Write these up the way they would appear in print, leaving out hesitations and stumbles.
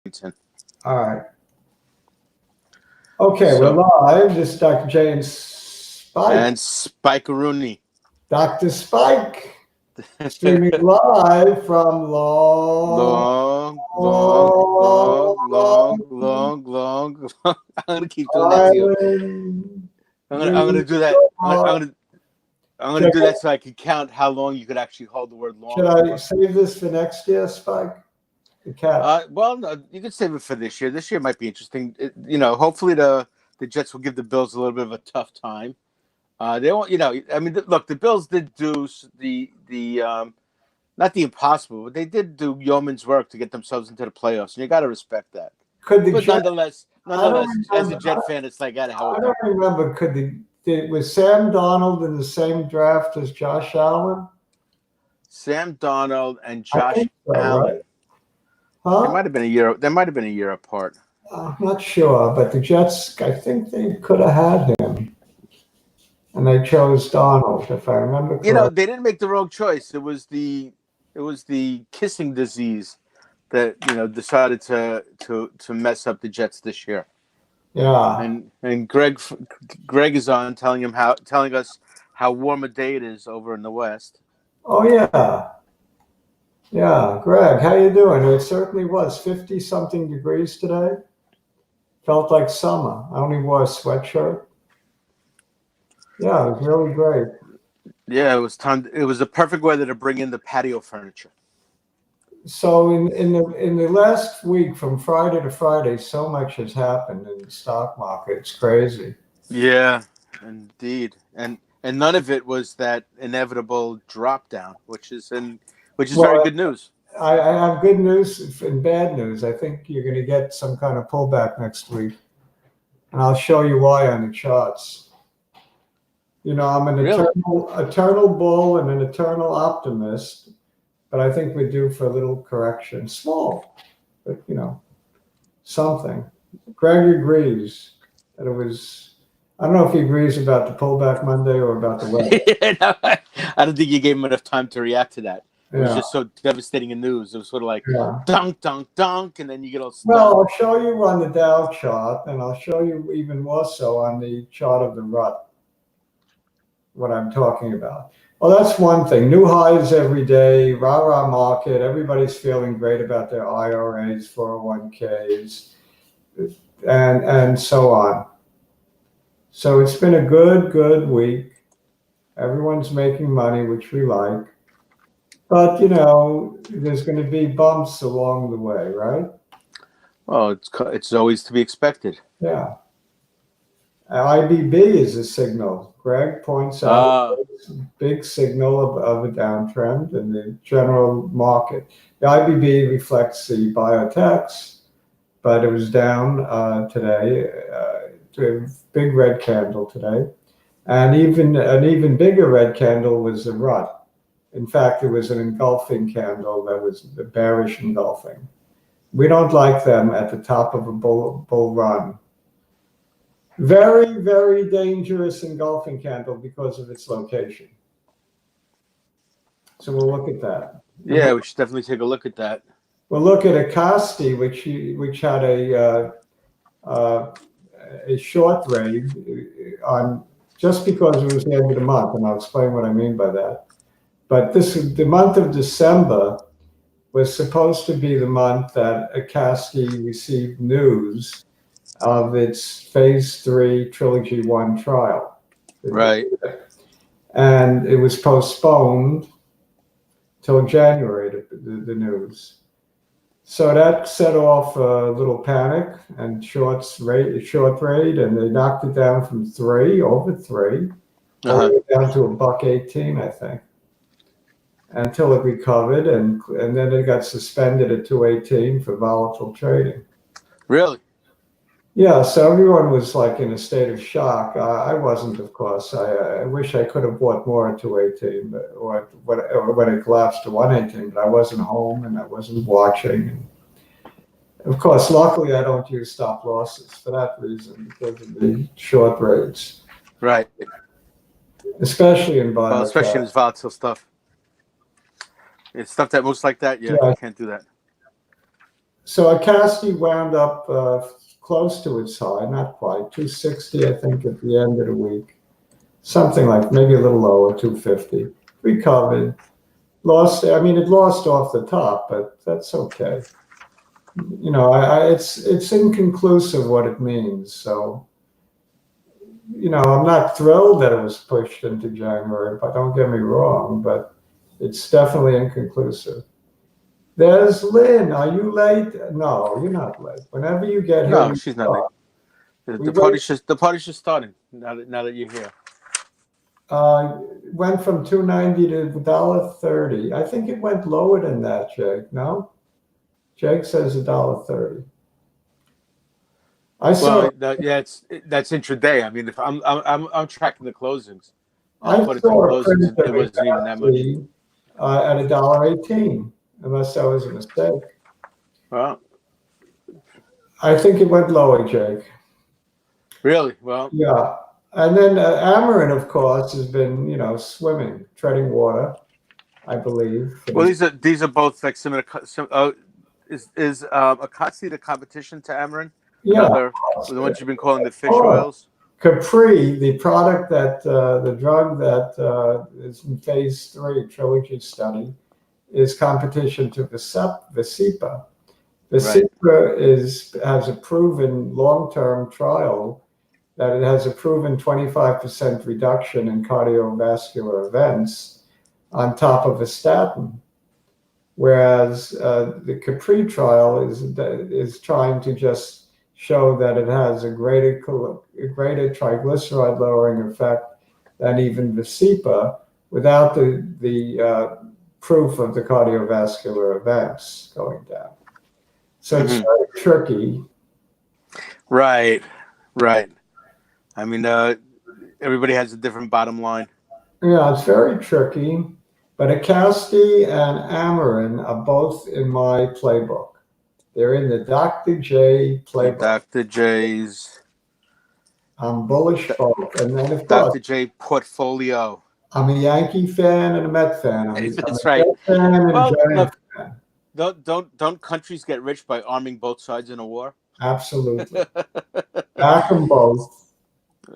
Washington. All right. Okay, we're So, live. This is Dr. J and Spike. and Spike Rooney. Dr. Spike, streaming live from long. I'm gonna keep doing that to you. Island, I'm gonna do that. I'm gonna do that so I can count how long you could actually hold the word long. Should I save this for next year, Spike? The cat. Well, no, you can save it for this year. This year might be interesting. Hopefully the Jets will give the Bills a little bit of a tough time. They won't, look, the Bills did do not the impossible, but they did do yeoman's work to get themselves into the playoffs, and you got to respect that. But nonetheless, as a Jet fan, it's like, I don't remember. Was Sam Darnold in the same draft as Josh Allen? Sam Darnold and Josh Allen. Right? Huh? There might have been a year apart. I'm not sure, but the Jets, I think they could have had him. And they chose Darnold, if I remember correctly. They didn't make the wrong choice. It was the kissing disease that decided to mess up the Jets this year. Yeah. And Greg is on telling us how warm a day it is over in the West. Oh yeah. Yeah, Greg, how you doing? It certainly was 50-something degrees today. Felt like summer. I only wore a sweatshirt. Yeah, it was really great. Yeah, it was time. It was the perfect weather to bring in the patio furniture. So in the last week, from Friday to Friday, so much has happened in the stock market. It's crazy. Yeah, indeed, and none of it was that inevitable drop down, which is very good news. I have good news and bad news. I think you're going to get some kind of pullback next week, and I'll show you why on the charts. I'm an eternal bull and an eternal optimist, but I think we're due for a little correction. Small, but something. Greg agrees that it was. I don't know if he agrees about the pullback Monday or about the weather. I don't think you gave him enough time to react to that. It was just so devastating in news. It was sort of like dunk, dunk, dunk, and then you get all stunned. Well, I'll show you on the Dow chart, and I'll show you even more so on the chart of the rut what I'm talking about. Well, that's one thing. New highs every day, rah-rah market. Everybody's feeling great about their IRAs, 401ks, and so on. So it's been a good week. Everyone's making money, which we like. But, there's going to be bumps along the way, right? Well, it's always to be expected. Yeah. IBB is a signal. Greg points out it's a big signal of a downtrend in the general market. The IBB reflects the biotechs, but it was down today, to a big red candle today. And an even bigger red candle was the rut. In fact, it was an engulfing candle that was the bearish engulfing. We don't like them at the top of a bull run. Very, very dangerous engulfing candle because of its location. So we'll look at that. Yeah, we should definitely take a look at that. We'll look at Acasti, which had a short trade on just because it was the end of the month, and I'll explain what I mean by that. But the month of December was supposed to be the month that Acasti received news of its phase 3 Trilogy 1 trial. Right. And it was postponed till January, the news. So that set off a little panic and short rate, and they knocked it down from over 3, down to $1.18, I think, until it recovered, and then it got suspended at 218 for volatile trading. Really? Yeah, so everyone was like in a state of shock. I wasn't, of course. I wish I could have bought more at 218, or when it collapsed to 118, but I wasn't home and I wasn't watching. And of course, luckily, I don't use stop losses for that reason, because of the short rates. Right. Especially in biotech. Well, especially in this volatile stuff. It's stuff that moves like that. Yeah, you can't do that. So Acasti wound up close to its high, not quite, 260, I think, at the end of the week. Something like maybe a little lower, 250. Recovered. Lost, I mean, it lost off the top, but that's okay. You know, it's inconclusive what it means. So, you know, I'm not thrilled that it was pushed into January, but don't get me wrong, but it's definitely inconclusive. There's Lynn. Are you late? No, you're not late. Whenever you get here, No, we she's not late. start. The party's just starting now that you're here. Went from 290 to $1.30. I think it went lower than that, Jake. No, Jake says $1.30. I saw. Well, that's intraday. I mean, if I'm tracking the closings, and I according to the saw a print closings, of it wasn't even that much. At $1.18, unless that was a mistake. Well, I think it went lower, Jake. really? Well, Yeah. And then Amarin, of course, has been, you know, swimming, treading water, I believe. well, these are both like similar. Is Acasti the competition to Amarin? Yeah. Another the ones you've been calling the fish Oh, oils. Capri, the product that the drug that is in phase 3 trilogy study, is competition to Visipa. Right. Visipa has a proven long-term trial that it has a proven 25% reduction in cardiovascular events on top of a statin, whereas the Capri trial is trying to just show that it has a greater triglyceride lowering effect than even Visipa without the proof of the cardiovascular events going down. So it's very tricky. Right. I mean, everybody has a different bottom line. Yeah, it's very tricky. But Acasti and Amarin are both in my playbook. They're in the Dr. J The playbook. Dr. J's. I'm bullish both. And then, of course, Dr. J portfolio. I'm a Yankee fan and a Met fan. I'm a That's Jet right. fan and a Well, Giant look, fan. don't countries get rich by arming both sides in a war? Absolutely. Back them both.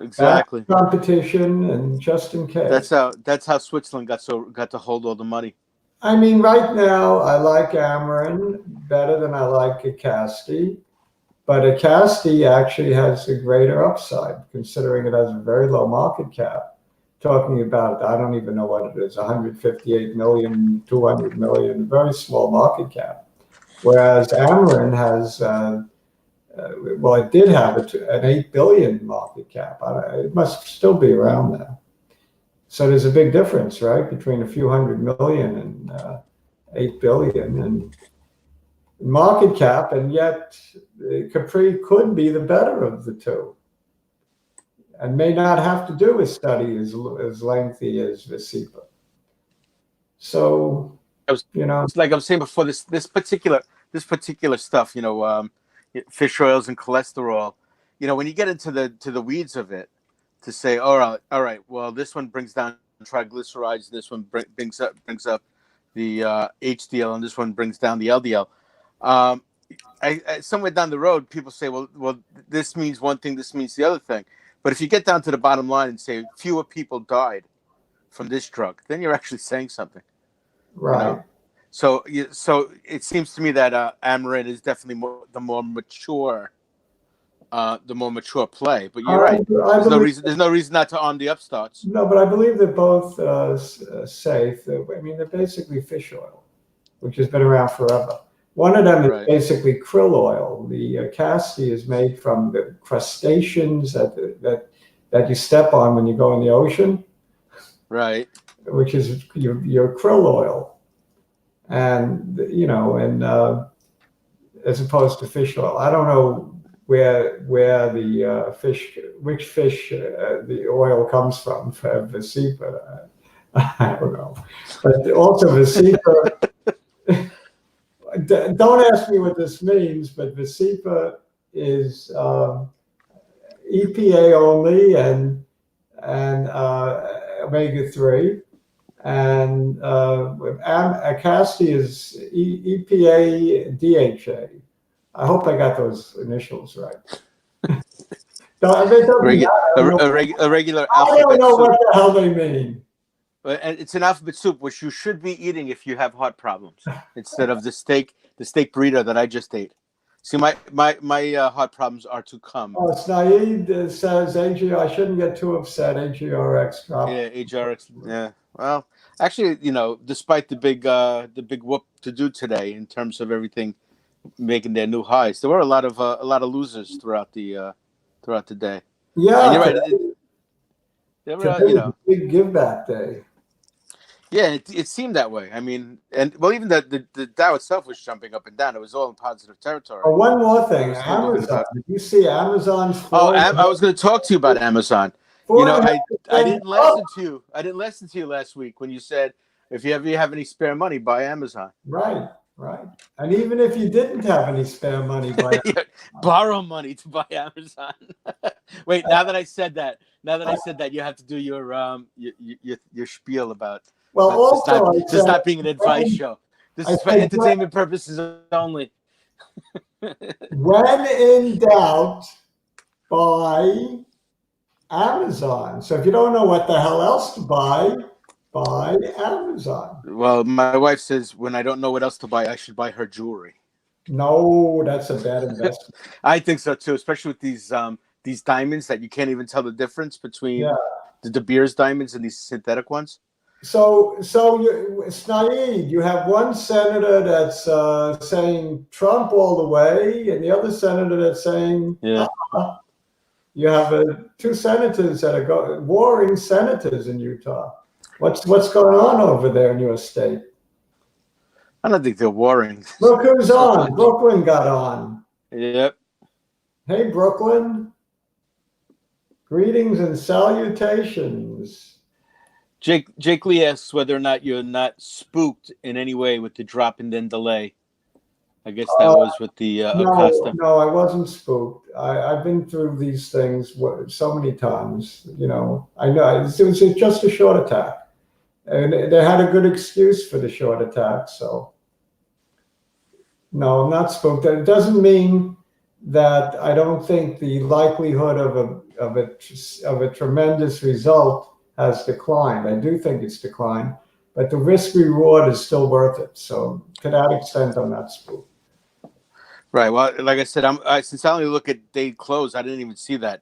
Exactly. Back competition and just in case. That's how Switzerland got to hold all the money. I mean, right now, I like Amarin better than I like Acasti. But Acasti actually has a greater upside, considering it has a very low market cap. Talking about, I don't even know what it is, 158 million, 200 million, very small market cap. Whereas Amarin has, well, it did have an 8 billion market cap. It must still be around there. So there's a big difference, right, between a few hundred million and 8 billion. And market cap, and yet Capri could be the better of the two and may not have to do a study as lengthy as Visipa. So, you know. It's like I was saying before, this particular stuff, fish oils and cholesterol, when you get into the weeds of it, to say, all right, well, this one brings down triglycerides, this one brings up the HDL, and this one brings down the LDL. Somewhere down the road, people say, well, this means one thing, this means the other thing. But if you get down to the bottom line and say fewer people died from this drug, then you're actually saying something. Right. So it seems to me that Amarin is definitely the more mature play. But you're right. There's no reason not to arm the upstarts. No, but I believe they're both safe. I mean, they're basically fish oil, which has been around forever. One of them is basically krill oil. The Acasti is made from the crustaceans that you step on when you go in the ocean. Right. Which is your krill oil. And, as opposed to fish oil. I don't know where which fish the oil comes from for Visipa. I don't know. But also Visipa, don't ask me what this means, but Visipa is EPA only and omega-3. And Acasti is EPA DHA. I hope I got those initials right. No, I mean, it doesn't Regu- matter. a regular I don't alphabet know soup. what the hell they mean. And it's an alphabet soup, which you should be eating if you have heart problems, instead of the steak burrito that I just ate. See, my heart problems are to come. Oh, Snaid says AG. I shouldn't get too upset. AGRX dropped. Yeah, HRX. Yeah. Well, actually, despite the big whoop to do today in terms of everything making their new highs, there were a lot of losers throughout the day. Yeah, And you're right. There today were, was a big give back day. yeah, it seemed that way. I mean, and well, even the Dow itself was jumping up and down. It was all in positive territory. Oh, one more thing, We're still moving Amazon. about. Did you see Amazon's Oh, fall? I was going to talk to you about Amazon. I didn't listen to you. I didn't listen to you last week when you said if you ever have any spare money, buy Amazon. Right. And even if you didn't have any spare money, buy borrow money to buy Amazon. Wait, now that I said that, you have to do your spiel about. Well, also, this not being an advice show. This is for entertainment purposes only. When in doubt, buy Amazon. So if you don't know what the hell else to buy Amazon. Well, my wife says when I don't know what else to buy, I should buy her jewelry. No, that's a bad investment. I think so too, especially with these diamonds that you can't even tell the difference between the De Beers diamonds and these synthetic ones. So Snaid, you have one senator that's saying Trump all the way, and the other senator that's saying, You have two senators that are warring senators in Utah. What's going on over there in your state? I don't think they're warring. Look who's on. Brooklyn got on. Yep. Hey, Brooklyn. Greetings and salutations. Jake Lee asks whether or not you're not spooked in any way with the drop and then delay. I guess that was with the Acasti. No, I wasn't spooked. I've been through these things so many times. I know it was just a short attack. And they had a good excuse for the short attack. So, no, I'm not spooked. It doesn't mean that I don't think the likelihood of a tremendous result has declined. I do think it's declined, but the risk reward is still worth it. So, to that extent, I'm not spooked. Right. Well, like I said, since I only look at day close, I didn't even see that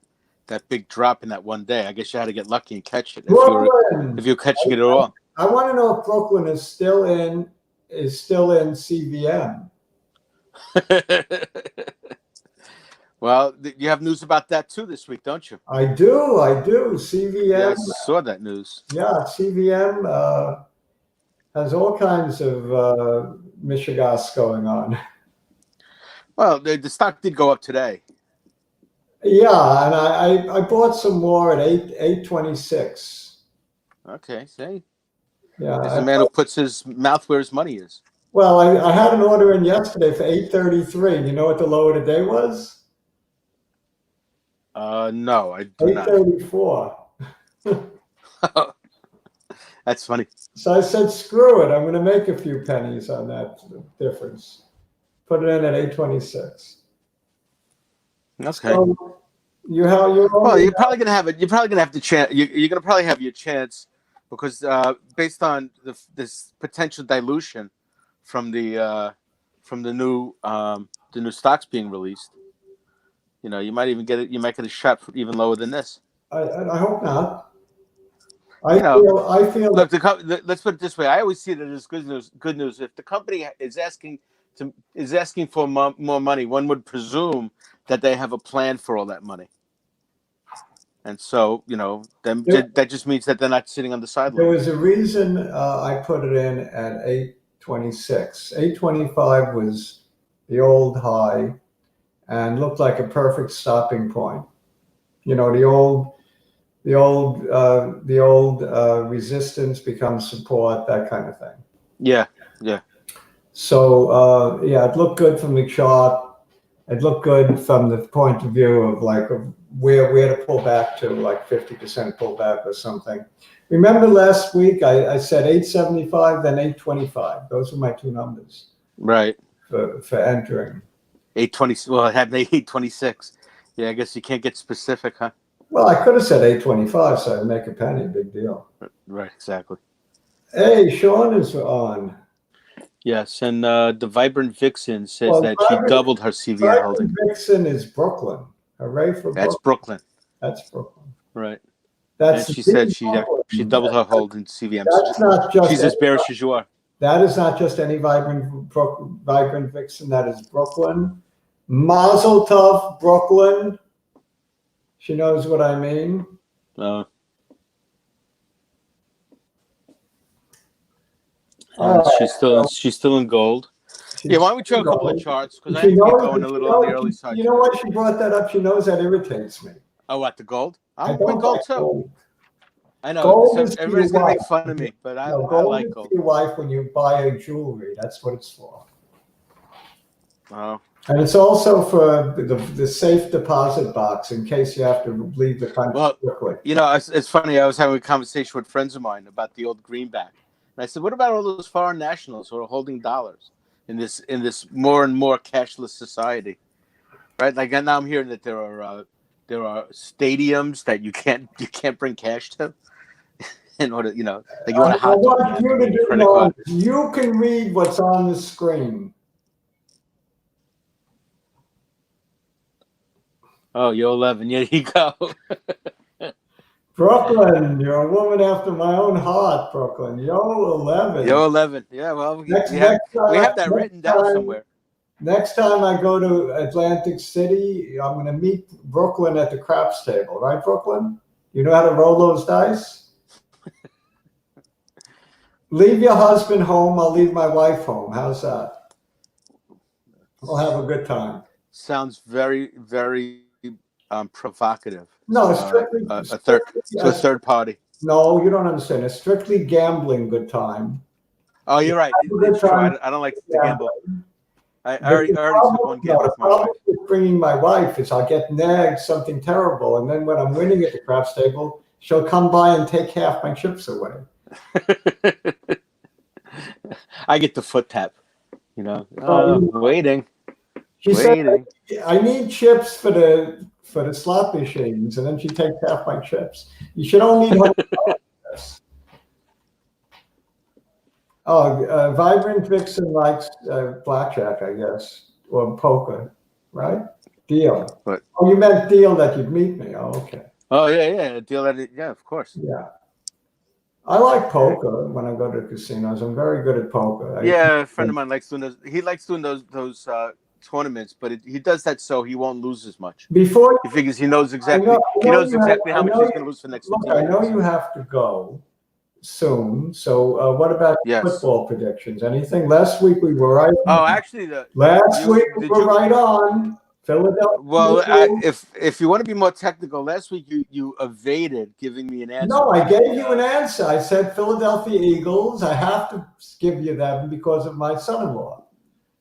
big drop in that one day. I guess you had to get lucky and catch it if you're catching it at all. I want to know if Brooklyn is still in CVM. Well, you have news about that too this week, don't you? I do. CVM. Yeah, I saw that news. Yeah, CVM has all kinds of mishigas going on. Well, the stock did go up today. Yeah, and I bought some more at 826. Okay, see. Yeah, there's a man who puts his mouth where his money is. Well, I had an order in yesterday for 833. You know what the low of the day was? No, I do 834. not. That's funny. So I said, screw it. I'm going to make a few pennies on that difference. Put it in at 826. Okay. So you're probably gonna have it. You're probably gonna have the chance. You're gonna probably have your chance because based on this potential dilution from the new stocks being released, you might even get it. You might get a shot for even lower than this. I hope not. I feel. Look, let's put it this way. I always see that as good news. Good news. If the company is asking for more money, one would presume that they have a plan for all that money. And so, that just means that they're not sitting on the sideline. There was a reason I put it in at 826. 825 was the old high and looked like a perfect stopping point. The old resistance becomes support, that kind of thing. Yeah. So, it looked good from the chart. It looked good from the point of view of where to pull back to, like 50% pullback or something. Remember last week I said 875, then 825. Those were my two numbers. Right. For entering. 820. Well, it had 826. Yeah, I guess you can't get specific, huh? Well, I could have said 825, so I'd make a penny. Big deal. Right, exactly. Hey, Sean is on. Yes, and the Vibrant Vixen says Well, that she doubled her CVI holding. Vixen is Brooklyn. Hooray for That's Brooklyn. Brooklyn. That's Brooklyn. Right. That's And she said Brooklyn. she doubled her hold in CVM. That's not just She's as bearish as you are. That is not just any vibrant vixen. That is Brooklyn. Mazel tov, Brooklyn. She knows what I mean. She's still in gold. Yeah, why don't we show a couple of charts? Because I need to get going a little on the early side. You know why she brought that up? She knows that irritates me. Oh, what, the gold? I'm with gold too. Gold. I know. Everybody's going to make fun of me, but I like gold. Your wife when you buy a jewelry. That's what it's for. Oh. And it's also for the safe deposit box in case you have to leave the country quickly. You know, it's funny. I was having a conversation with friends of mine about the old greenback. And I said, what about all those foreign nationals who are holding dollars in this more and more cashless society? Right? Like now I'm hearing that there are stadiums that you can't bring cash to. In order, like you want a hot dog. You can read what's on the screen. Oh, you're 11. Yeah, you go. Brooklyn, you're a woman after my own heart, Brooklyn. You're 11. You're 11. Yeah, well, we have that written down somewhere. Next time I go to Atlantic City, I'm going to meet Brooklyn at the craps table. Right, Brooklyn? You know how to roll those dice? Leave your husband home. I'll leave my wife home. How's that? We'll have a good time. Sounds very, very provocative. No, strictly a third party. No, you don't understand. It's strictly gambling good time. Oh, you're right. It's true. I don't like to gamble. I already took one gamble with my wife. With bringing my wife is I'll get nagged something terrible, and then when I'm winning at the craps table, she'll come by and take half my chips away. I get the foot tap. Waiting. She said, I need chips for the slot machines, and then she takes half my chips. You should only need $100. Vibrant Vixen likes blackjack, I guess, or poker, right? Deal. What? Oh, you meant deal that you'd meet me. Oh, okay. Oh, yeah, deal that. Yeah, of course. Yeah. I like poker when I go to casinos. I'm very good at poker. A friend of mine likes doing those. He likes doing those tournaments, but he does that so he won't lose as much. He figures he knows exactly how much he's going to lose for the next 15 minutes. I know you have to go soon. So what about football predictions? Anything? Last week we were right on. Oh, actually, last week we were right on. Philadelphia. Well, if you want to be more technical, last week you evaded giving me an answer. No, I gave you an answer. I said Philadelphia Eagles. I have to give you that because of my son-in-law.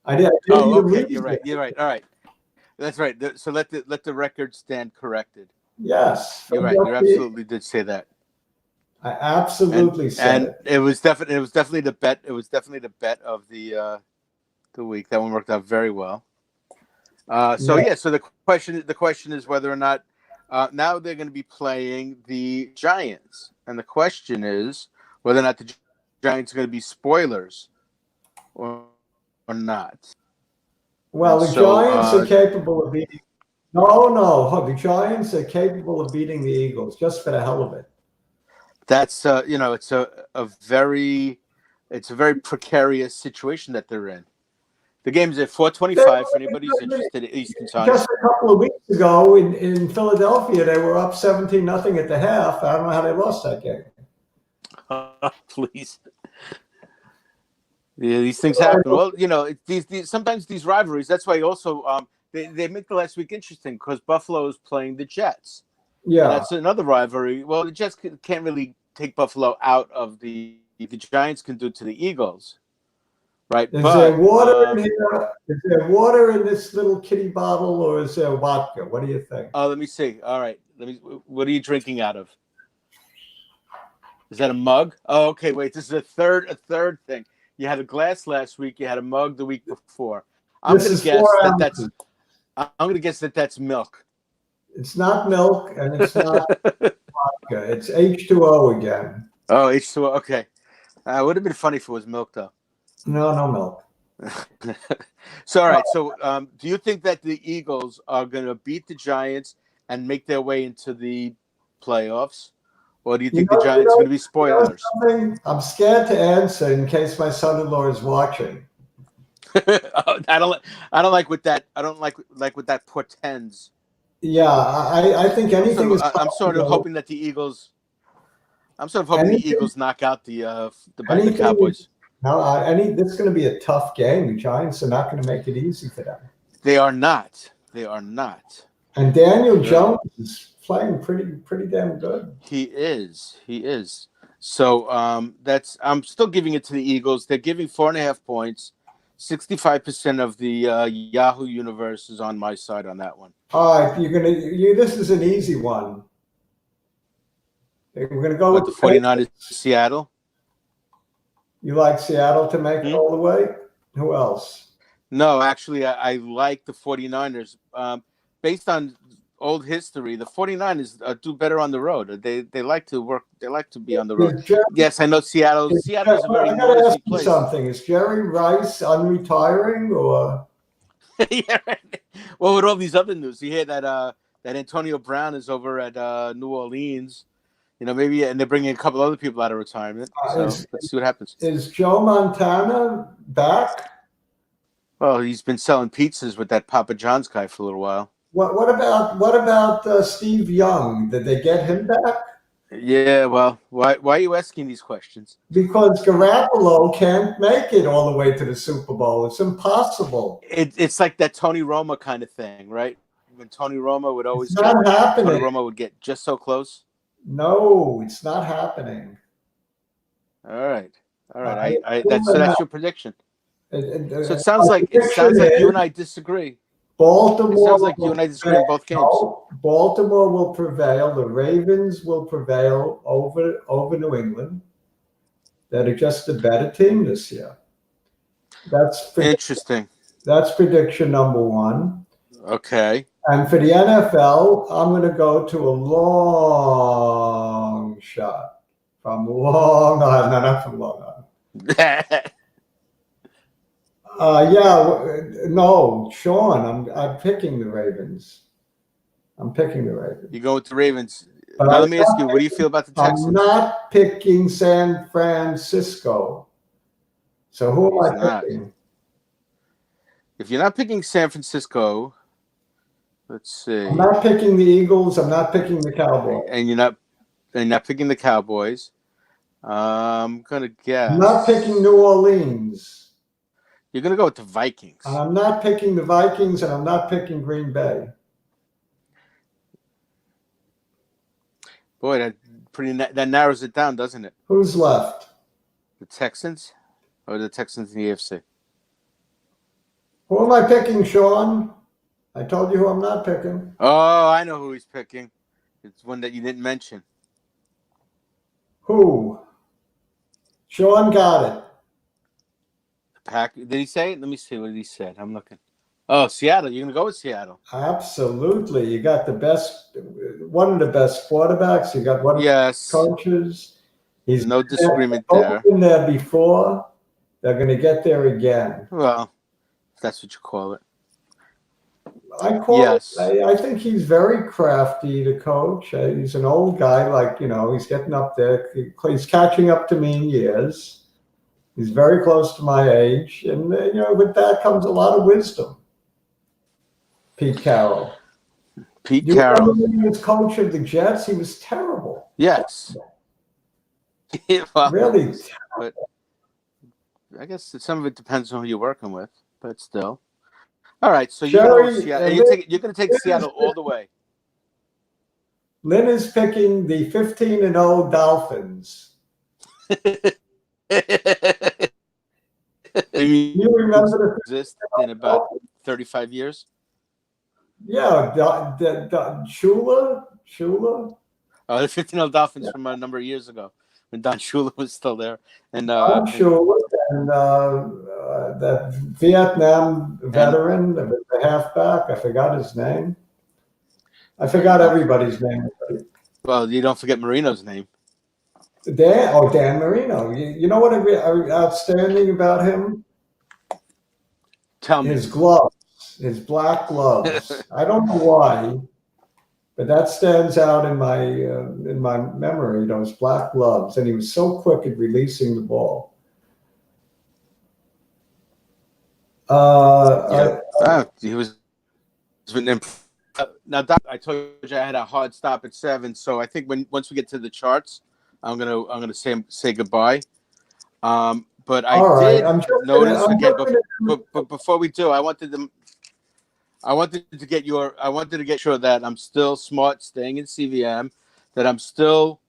I did. Oh, okay. You're right. All right. That's right. So let the record stand corrected. Yes. You're right. You absolutely did say that. I absolutely said it. And it was definitely the bet. It was definitely the bet of the week. That one worked out very well. So the question is whether or not now they're going to be playing the Giants, and the question is whether or not the Giants are going to be spoilers or not. Well, the Giants are capable of beating. No, the Giants are capable of beating the Eagles just for the hell of it. That's it's a very precarious situation that they're in. The game's at 4:25 for anybody who's interested at Eastern time. Just a couple of weeks ago in Philadelphia, they were up 17-0 at the half. I don't know how they lost that game. Please. Yeah, these things happen. Well, these sometimes these rivalries. That's why also they make the last week interesting because Buffalo is playing the Jets. Yeah, and that's another rivalry. Well, the Jets can't really take Buffalo out of the Giants can do it to the Eagles. Right. Is there water in here? Is there water in this little kitty bottle, or is there vodka? What do you think? Oh, let me see. All right. What are you drinking out of? Is that a mug? Oh, okay. Wait, this is a third thing. You had a glass last week. You had a mug the week before. I'm This gonna is guess 4 that ounces. I'm gonna guess that that's milk. It's not milk and it's not vodka. It's H2O again. Oh, H2O. Okay. It would have been funny if it was milk, though. No, no milk. So, all right. So, do you think that the Eagles are going to beat the Giants and make their way into the playoffs, or do you think the Giants are going to be spoilers? Something? I'm scared to answer in case my son-in-law is watching. I don't like what that. I don't like what that portends. Yeah, I think anything is I'm sort of possible. hoping that the Eagles. I'm sort of hoping the Eagles knock out the Anything, Cowboys. no, this is going to be a tough game. The Giants are not going to make it easy for them. They are not. They are not. And Daniel Jones is playing pretty damn good. He is. He is. So that's. I'm still giving it to the Eagles. They're giving 4.5 points. 65% of the Yahoo universe is on my side on that one. All right, this is an easy one. We're gonna go with the 49ers, Seattle. You like Seattle to make it all the way? Who else? No, actually, I like the 49ers. Based on old history, the 49ers do better on the road. They like to work. They like to be on the road. Yes, I know Seattle. Seattle is a very noisy place. Something. Is Jerry Rice unretiring or? Yeah. Well, with all these other news, you hear that that Antonio Brown is over at New Orleans. You know, maybe, and they're bringing a couple other people out of retirement. So let's see what happens. Is Joe Montana back? Well, he's been selling pizzas with that Papa John's guy for a little while. What about Steve Young? Did they get him back? Yeah. Well, why are you asking these questions? Because Garoppolo can't make it all the way to the Super Bowl. It's impossible. It's like that Tony Romo kind of thing, right? When Tony Romo would always not happening. Tony Romo would get just so close. No, it's not happening. All right. That's your prediction. So it sounds like you and I disagree. Baltimore. It sounds like you and I disagree in both games. Baltimore will prevail. The Ravens will prevail over New England. They're just a better team this year. That's interesting. That's prediction number one. Okay. And for the NFL, I'm going to go to a long shot from Long Island. No, not from Long Island. No, Sean, I'm picking the Ravens. I'm picking the Ravens. You go with the Ravens. But now let me ask you, what do you feel about the Texans? I'm not picking San Francisco. So who am I picking? If you're not picking San Francisco, let's see. I'm not picking the Eagles. I'm not picking the Cowboys. And you're not picking the Cowboys. I'm gonna guess. I'm not picking New Orleans. You're going to go with the Vikings. I'm not picking the Vikings, and I'm not picking Green Bay. Boy, that narrows it down, doesn't it? Who's left? The Texans? Or the Texans in the AFC? Who am I picking, Sean? I told you who I'm not picking. Oh, I know who he's picking. It's one that you didn't mention. Who? Sean got it. Did he say it? Let me see what he said. I'm looking. Oh, Seattle. You're going to go with Seattle. Absolutely. You got one of the best quarterbacks. You got one of the best coaches. He's no disagreement there. Been there before. They're going to get there again. Well, if that's what you call it. I think he's very crafty, the coach. He's an old guy, he's getting up there. He's catching up to me in years. He's very close to my age. And, with that comes a lot of wisdom. Pete Carroll. Remember when he was coach of the Jets? He was terrible. Yes. Well, really terrible. But I guess some of it depends on who you're working with, but still. All right, so you're going to take Seattle all the way. Lynn is picking the 15-0 Dolphins. You remember exist in about 35 years? Yeah, Shula. Oh, the 15-0 Dolphins from a number of years ago when Don Shula was still there, and Shula and that Vietnam veteran, the halfback, I forgot his name. I forgot everybody's name. Well, you don't forget Marino's name. Dan Marino. You know what outstanding about him? Tell me. His gloves, his black gloves. I don't know why, but that stands out in my memory. Those black gloves, and he was so quick at releasing the ball. He was. Now, Doc, I told you I had a hard stop at 7, so I think once we get to the charts, I'm gonna say goodbye. But I did notice again, but before we do, I wanted to get sure that I'm still smart, staying in CVM, that I'm still,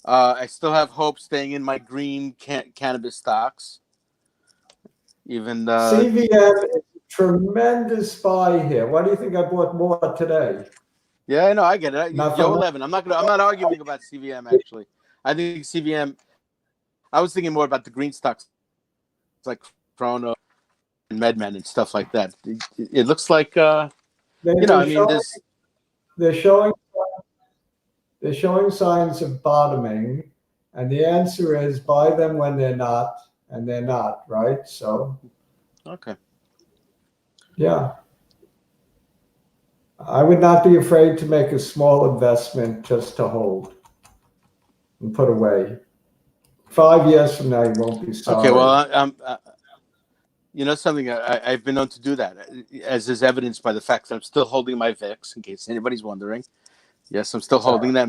I still have hope staying in my green cannabis stocks. Even CVM is a tremendous buy here. Why do you think I bought more today? Yeah, no, I get it. Yo, 11. I'm not arguing about CVM. Actually, I think CVM. I was thinking more about the green stocks, like Chrono and MedMen and stuff like that. It looks like they're showing signs of bottoming, and the answer is buy them when they're not, and they're not, right? So, okay, yeah. I would not be afraid to make a small investment just to hold and put away. 5 years from now, you won't be sorry. Okay, well, you know something, I've been known to do that, as is evidenced by the fact that I'm still holding my VIX, in case anybody's wondering. Yes, I'm still holding that.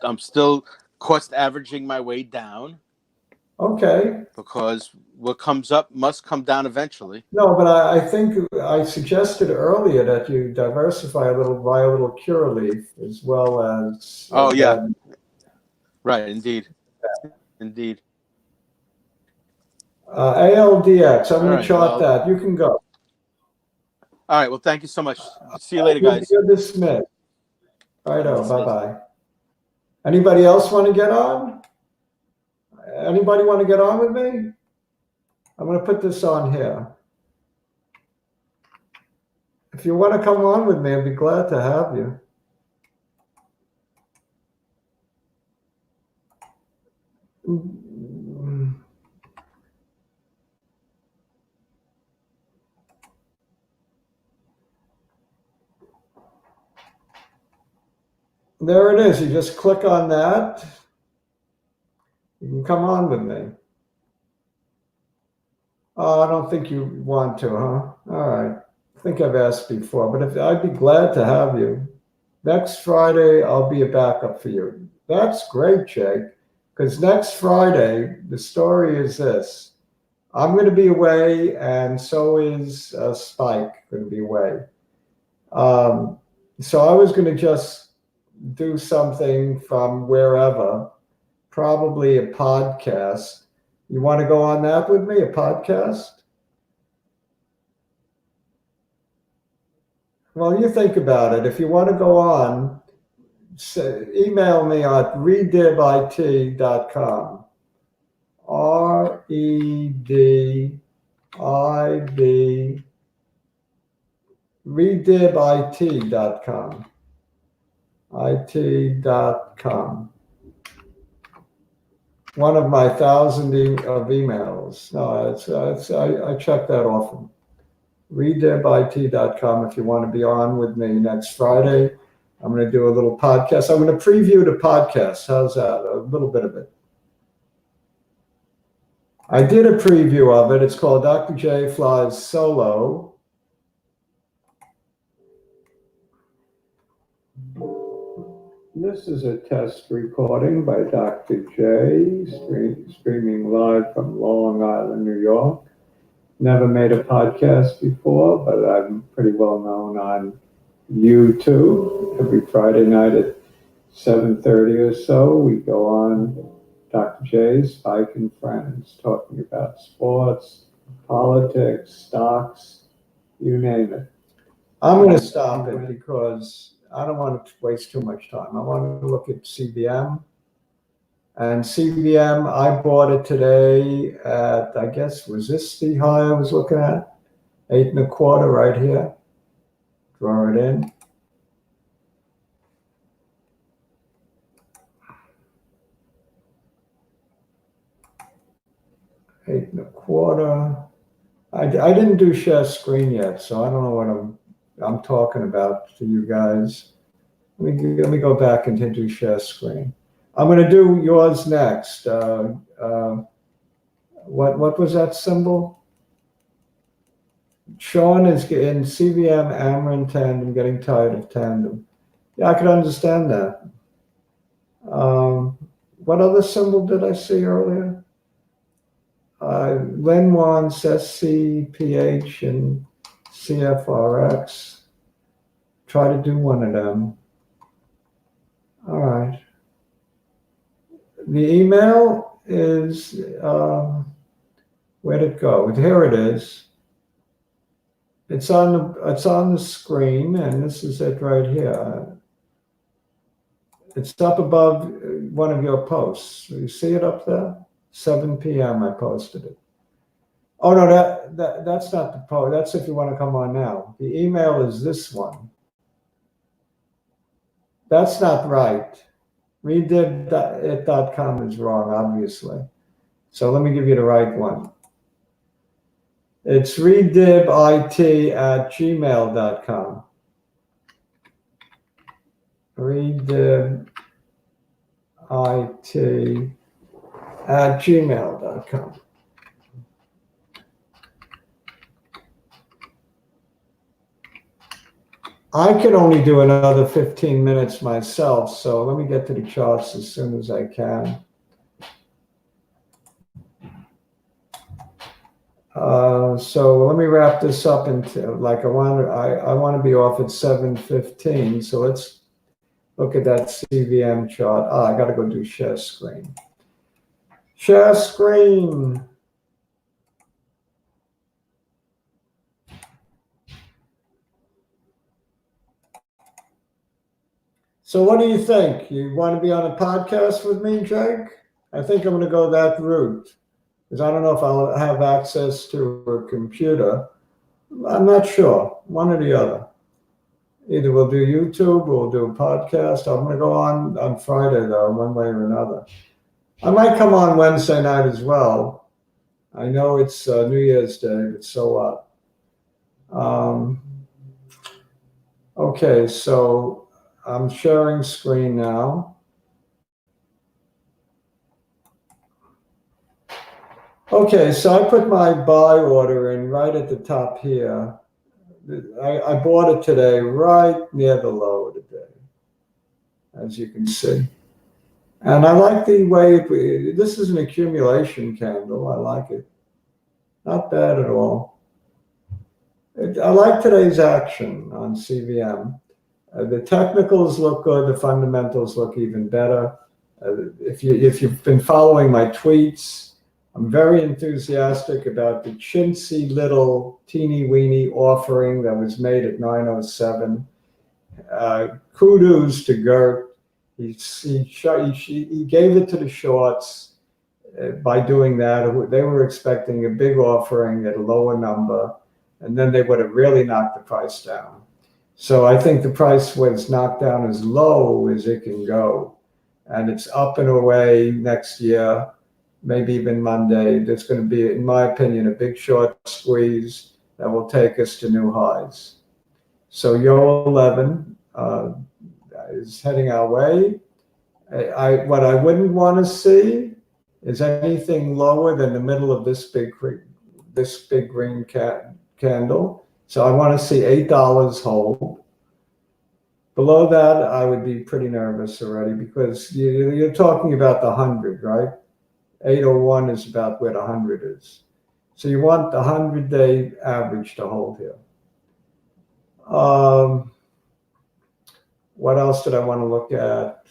I'm still cost averaging my way down. Okay. Because what comes up must come down eventually. No, but I think I suggested earlier that you diversify a little, buy a little Curaleaf as well as. Oh, yeah. Right, indeed. Indeed. ALDX, I'm going to chart that. You can go. All right, well, thank you so much. See you later, guys. You're dismissed. Righto, bye-bye. Anybody else want to get on? Anybody want to get on with me? I'm going to put this on here. If you want to come on with me, I'd be glad to have you. There it is. You just click on that. You can come on with me. Oh, I don't think you want to, huh? All right. I think I've asked before, but I'd be glad to have you. Next Friday, I'll be a backup for you. That's great, Jake, because next Friday, the story is this. I'm going to be away, and so is Spike going to be away. So I was going to just do something from wherever, probably a podcast. You want to go on that with me, a podcast? Well, you think about it. If you want to go on, email me at redibit.com. REDIB, redibit.com. it.com. One of my 1,000 of emails. No, I check that often. redibit.com if you want to be on with me next Friday. I'm going to do a little podcast. I'm going to preview the podcast. How's that? A little bit of it. I did a preview of it. It's called Dr. J Flies Solo. This is a test recording by Dr. J, streaming live from Long Island, New York. Never made a podcast before, but I'm pretty well known on YouTube. Every Friday night at 7:30 or so, we go on Dr. J's Spike and Friends, talking about sports, politics, stocks, you name it. I'm going to stop it because I don't want to waste too much time. I want to look at CBM And CVM, I bought it today at, I guess, was this the high I was looking at? 8.25 right here. Draw it in. Eight and a quarter. I didn't do share screen yet, so I don't know what I'm talking about to you guys. Let me go back and do share screen. I'm going to do yours next. What was that symbol? Sean is in CVM, Amarin tandem, getting tired of tandem. Yeah, I could understand that. What other symbol did I see earlier? Len wants SCPH and cfrx. Try to do one of them. All right. The email is, where'd it go? Here it is. It's on the screen, and this is it right here. It's up above one of your posts. You see it up there? 7 p.m. I posted it. Oh no, that's not the post. That's if you want to come on now. The email is this one. That's not right. Redid.it.com is wrong, obviously. So let me give you the right one. It's redibit@gmail.com. redibit@gmail.com. I can only do another 15 minutes myself, so let me get to the charts as soon as I can. So let me wrap this up into, like, I want to be off at 7:15. So let's look at that CVM chart. I got to go do share screen. Share screen. So what do you think? You want to be on a podcast with me, Jake? I think I'm going to go that route, because I don't know if I'll have access to a computer. I'm not sure. One or the other. Either we'll do YouTube or we'll do a podcast. I'm going to go on Friday, though, one way or another. I might come on Wednesday night as well. I know it's New Year's Day, but so what? Okay, so I'm sharing screen now. Okay, so I put my buy order in right at the top here. I bought it today right near the low today, as you can see. And I like the way this is an accumulation candle. I like it. Not bad at all. I like today's action on CVM. The technicals look good. The fundamentals look even better. If you've been following my tweets, I'm very enthusiastic about the chintzy little teeny weeny offering that was made at 907. Kudos to Gert. He gave it to the shorts by doing that. They were expecting a big offering at a lower number, and then they would have really knocked the price down. So I think the price was knocked down as low as it can go. And it's up and away next year, maybe even Monday. There's going to be, in my opinion, a big short squeeze that will take us to new highs. So Euro 11 is heading our way. What I wouldn't want to see is anything lower than the middle of this big green candle. So I want to see $8 hold. Below that, I would be pretty nervous already, because you're talking about the 100, right? 801 is about where the 100 is. So you want the 100-day average to hold here. What else did I want to look at?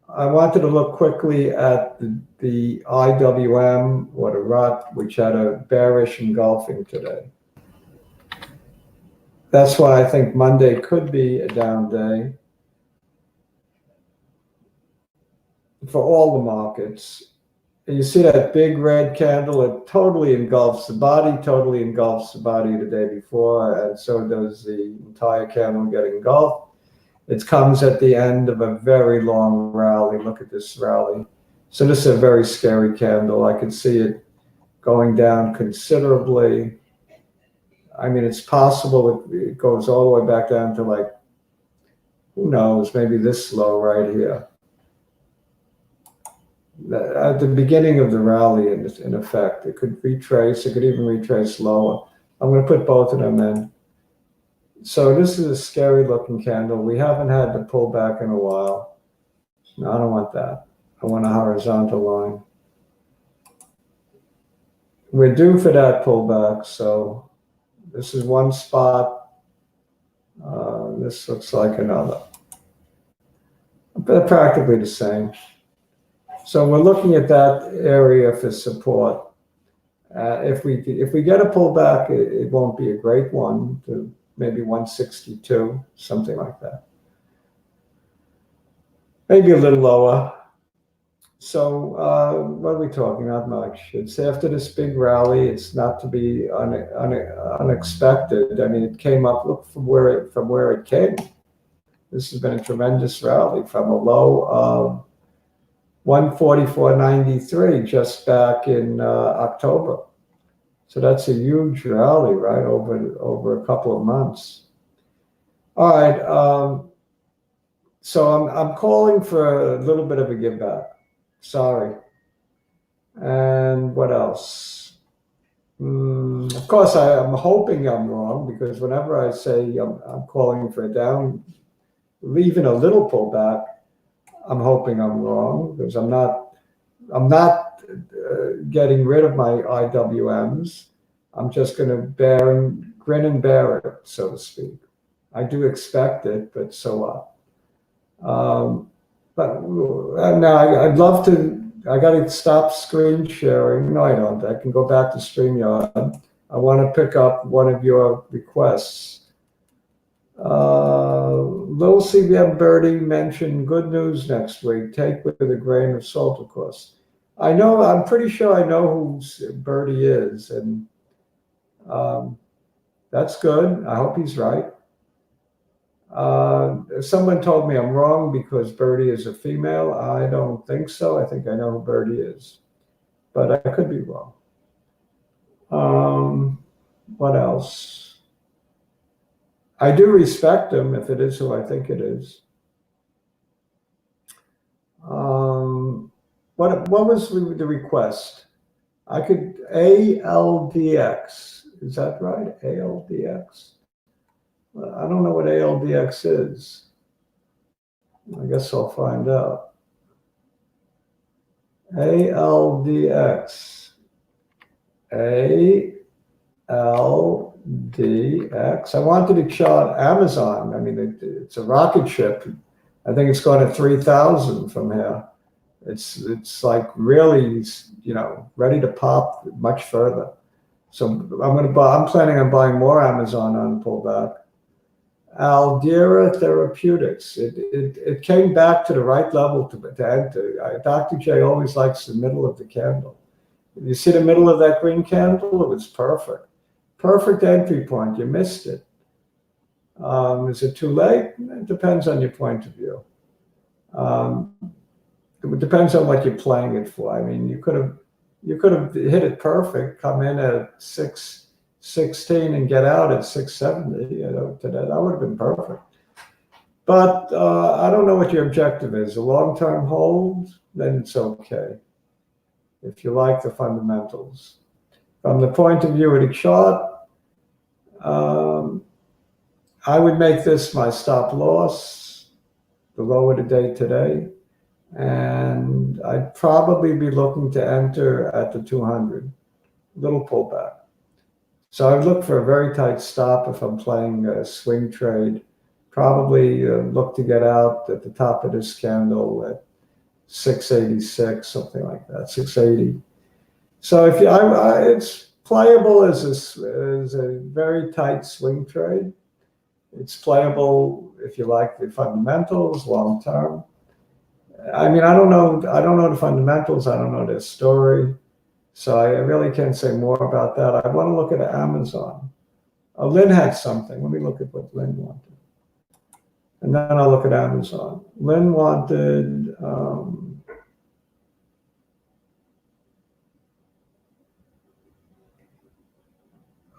I wanted to look quickly at the IWM, or the RUT, which had a bearish engulfing today. That's why I think Monday could be a down day. for all the markets. And you see that big red candle, it totally engulfs the body, totally engulfs the body the day before, and so does the entire candle get engulfed. It comes at the end of a very long rally. Look at this rally. So this is a very scary candle. I can see it going down considerably. I mean, it's possible it goes all the way back down to, like, who knows, maybe this low right here. At the beginning of the rally, in effect, it could retrace, it could even retrace lower. I'm going to put both of them in. So this is a scary looking candle. We haven't had the pullback in a while. No, I don't want that. I want a horizontal line. We're due for that pullback. So this is one spot. This looks like another. They're practically the same. So we're looking at that area for support. If we get a pullback, it won't be a great one, to maybe 162, something like that. Maybe a little lower. So what are we talking? Not much. It's after this big rally. It's not to be unexpected. I mean, it came up. Look from where it came. This has been a tremendous rally from a low of 144.93 just back in October. So that's a huge rally, right, over a couple of months. All right. So I'm calling for a little bit of a give back. Sorry. And what else? Of course, I'm hoping I'm wrong, because whenever I say I'm calling for a down, even a little pullback, I'm hoping I'm wrong, because I'm not getting rid of my IWMs. I'm just going to grin and bear it, so to speak. I do expect it, but so what? But now I'd love to. I got to stop screen sharing. No, I don't. I can go back to StreamYard. I want to pick up one of your requests. Little CBM Birdie mentioned good news next week. Take with a grain of salt, of course. I know. I'm pretty sure I know who Birdie is, and that's good. I hope he's right. Someone told me I'm wrong because Birdie is a female. I don't think so. I think I know who Birdie is, but I could be wrong. What else? I do respect him if it is who I think it is. What was the request? I could ALDX. Is that right? ALDX. I don't know what ALDX is. I guess I'll find out. ALDX. ALDX. I wanted to chart Amazon. I mean, it's a rocket ship. I think it's going to 3,000 from here. It's like really, ready to pop much further. So I'm planning on buying more Amazon on pullback. Aldera Therapeutics. It came back to the right level to enter. Dr. J always likes the middle of the candle. You see the middle of that green candle? It was perfect. Perfect entry point. You missed it. Is it too late? It depends on your point of view. It depends on what you're playing it for. I mean, you could have hit it perfect, come in at 616 and get out at 670. That would have been perfect. But I don't know what your objective is. A long-term hold, then it's okay. If you like the fundamentals. From the point of view of the chart, I would make this my stop loss, the low of the day today, and I'd probably be looking to enter at the 200, little pullback. So I'd look for a very tight stop if I'm playing a swing trade. Probably look to get out at the top of this candle at 686, something like that, 680. So if it's playable as a very tight swing trade. It's playable if you like the fundamentals long term. I mean, I don't know the fundamentals. I don't know their story. So I really can't say more about that. I want to look at Amazon. Lynn had something. Let me look at what Lynn wanted. And then I'll look at Amazon. Lynn wanted,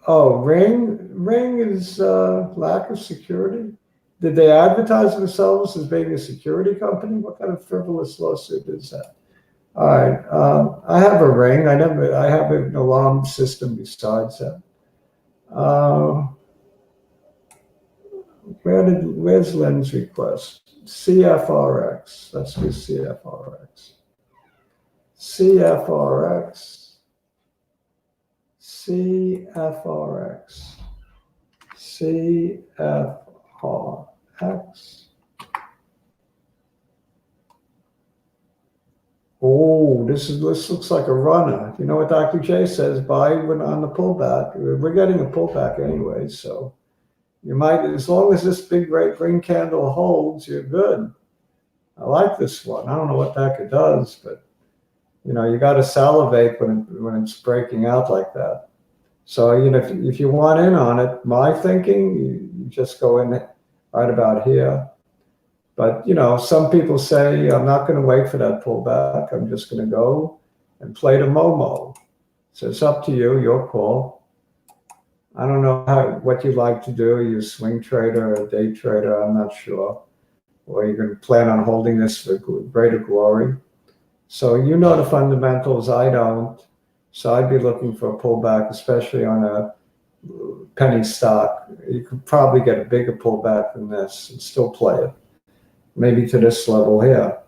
Ring. Ring is lack of security. Did they advertise themselves as being a security company? What kind of frivolous lawsuit is that? All right. I have a Ring. I have an alarm system besides that. Where's Lynn's request? cfrx. Let's do cfrx. cfrx. cfrx. cfrx. Oh, this looks like a runner. You know what Dr. J says? Buy when on the pullback. We're getting a pullback anyway, so you might, as long as this big great green candle holds, you're good. I like this one. I don't know what the heck it does, but you know, you got to salivate when it's breaking out like that. So you know, if you want in on it, my thinking, you just go in right about here. But you know, some people say, I'm not going to wait for that pullback. I'm just going to go and play the Momo. So it's up to you, your call. I don't know what you like to do. Are you a swing trader or a day trader? I'm not sure. Or you're going to plan on holding this for greater glory. So you know the fundamentals, I don't. So I'd be looking for a pullback, especially on a penny stock. You could probably get a bigger pullback than this and still play it. Maybe to this level here.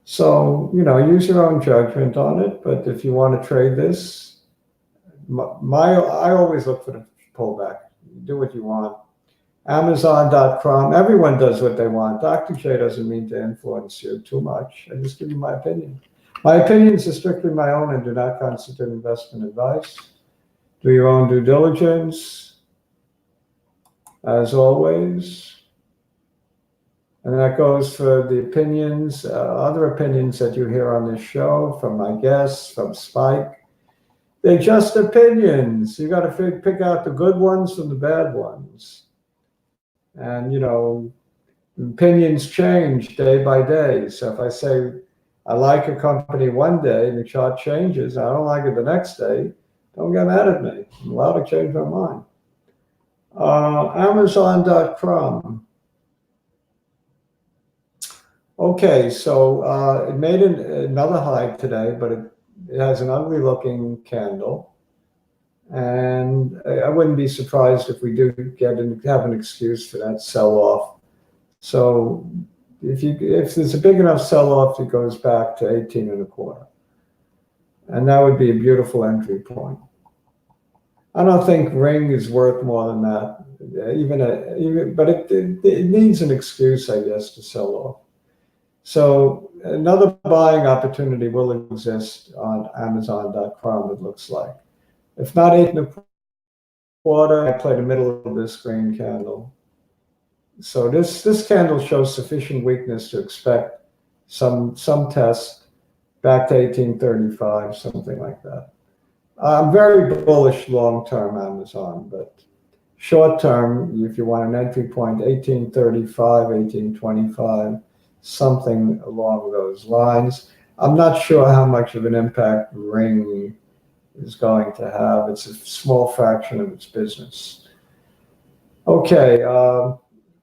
So, you know, use your own judgment on it. But if you want to trade this, I always look for the pullback. Do what you want. Amazon.com, everyone does what they want. Dr. J doesn't mean to influence you too much. I just give you my opinion. My opinions are strictly my own and do not constitute investment advice. Do your own due diligence, as always. And that goes for the opinions, other opinions that you hear on this show, from my guests, from Spike. They're just opinions. You got to pick out the good ones from the bad ones. And, you know, opinions change day by day. So if I say I like a company one day and the chart changes, I don't like it the next day, don't get mad at me. I'm allowed to change my mind. Amazon.com. Okay, so it made another high today, but it has an ugly looking candle. And I wouldn't be surprised if we do have an excuse for that sell-off. So if there's a big enough sell-off, it goes back to 18 and a quarter. And that would be a beautiful entry point. I don't think Ring is worth more than that, but it needs an excuse, I guess, to sell off. So another buying opportunity will exist on Amazon.com, it looks like. If not 8 and a quarter, I play the middle of this green candle. So this candle shows sufficient weakness to expect some test back to 1835, something like that. I'm very bullish long-term Amazon, but short-term, if you want an entry point, 1835, 1825, something along those lines. I'm not sure how much of an impact Ring is going to have. It's a small fraction of its business. Okay,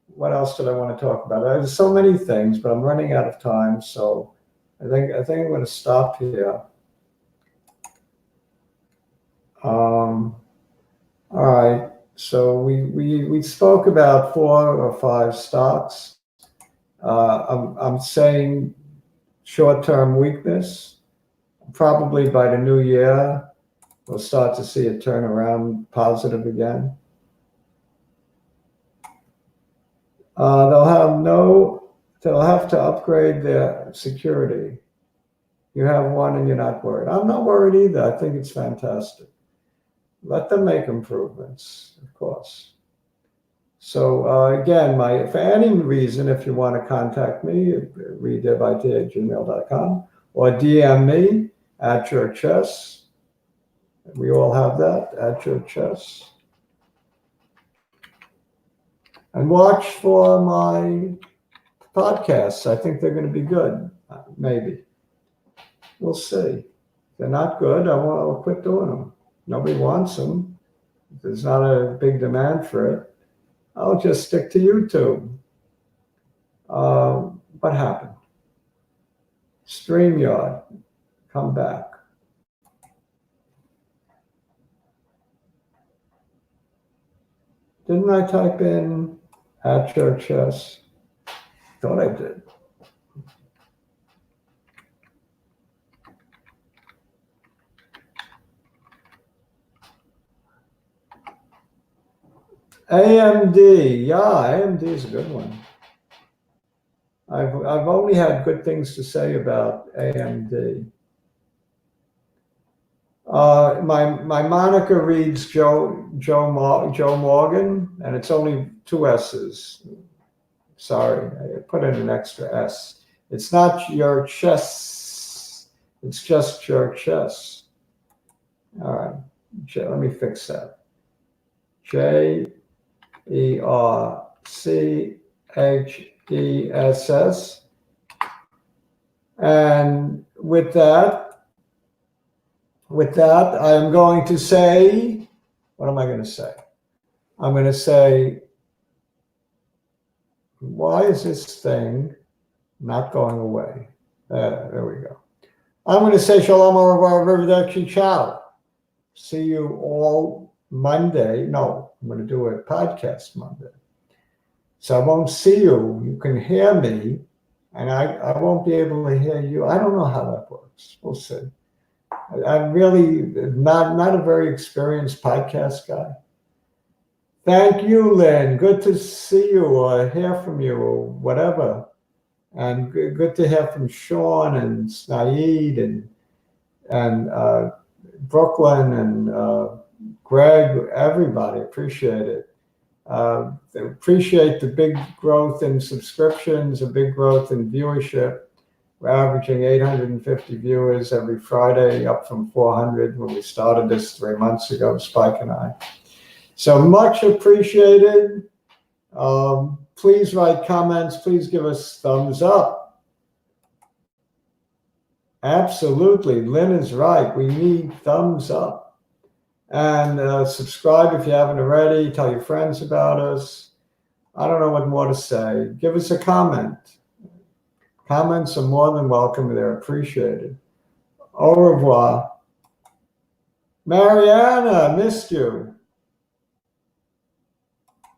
what else did I want to talk about? There's so many things, but I'm running out of time, so I think I'm going to stop here. All right, so we spoke about 4 or 5 stocks. I'm saying short-term weakness. Probably by the new year, we'll start to see it turn around positive again. They'll have to upgrade their security. You have one and you're not worried. I'm not worried either. I think it's fantastic. Let them make improvements, of course. So again, for any reason, if you want to contact me, readdivid@gmail.com or DM me at your chess. We all have that, at your chess. And watch for my podcasts. I think they're going to be good. Maybe. We'll see. If they're not good, I'll quit doing them. Nobody wants them. There's not a big demand for it. I'll just stick to YouTube. What happened? StreamYard, come back. Didn't I type in at your chess? Thought I did. AMD, yeah, AMD is a good one. I've only had good things to say about AMD. My moniker reads Joe Morgan, and it's only 2 S's. Sorry, I put in an extra S. It's not your chess. It's just your chess. All right, let me fix that. JERCHESS. And with that, I am going to say, what am I going to say? I'm going to say, why is this thing not going away? There we go. I'm going to say shalom arrivederci, ciao. See you all Monday. No, I'm going to do a podcast Monday. So I won't see you. You can hear me, and I won't be able to hear you. I don't know how that works. We'll see. I'm really not a very experienced podcast guy. Thank you, Lynn. Good to see you or hear from you or whatever. And good to hear from Sean and Snaid and Brooklyn and Greg, everybody. Appreciate it. Appreciate the big growth in subscriptions, a big growth in viewership. We're averaging 850 viewers every Friday, up from 400 when we started this 3 months ago, Spike and I. So much appreciated. Please write comments. Please give us thumbs up. Absolutely. Lynn is right. We need thumbs up. And subscribe if you haven't already. Tell your friends about us. I don't know what more to say. Give us a comment. Comments are more than welcome. They're appreciated. Au revoir. Mariana, missed you.